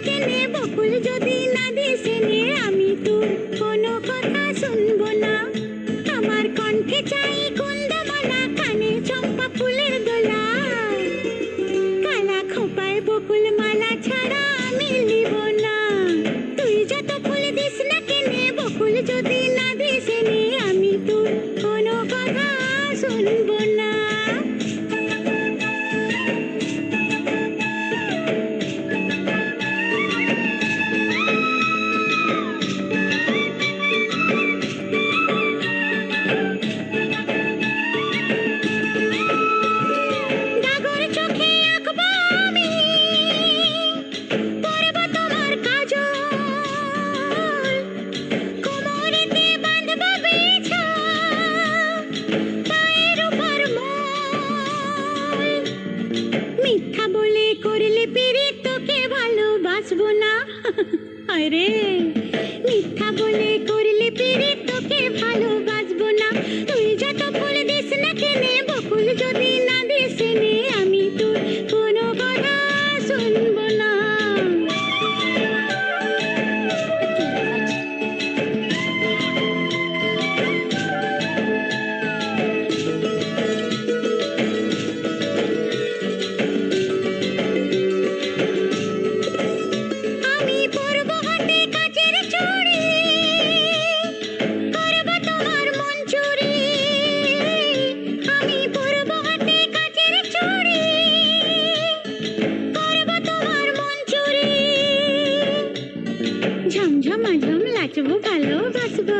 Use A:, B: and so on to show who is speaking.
A: কেনে বকুল যদি না দিস এনে আমি তোর কোনো কথা শুনবো না আমার কণ্ঠে চাই কুন্দমালা কানে চম্পা ফুলের দোলা কালা খোপায় বকুল মালা ছাড়া আমি নিব না তুই যত ফুল দিস না কেনে বকুল যদি না দিস এনে আমি তোর কোনো কথা শুনবো না ডাগর চোখে আঁকবো আমি পরব তোমার কাজল কোমরেতে বাঁধবো বিছা পায়ের উপর মল মিথ্যা বলে করলে পিরিত তোকে ভালোবাসবো না আরে মিথ্যা বলে করলে পিরিত তোকে ভালোবাসবো না তুই যত ফুল দিস না কেনে বকুল যদি না দিস এনে আমি তোর কোনো কথা শুনবো না আমি পরব হাতে কাচের চুড়ি করব তোমার মন চুরি আমি পরব হাতে কাচের চুড়ি করব তোমার মন চুরি ঝমঝমাঝম নাচবো ভালোবাসবো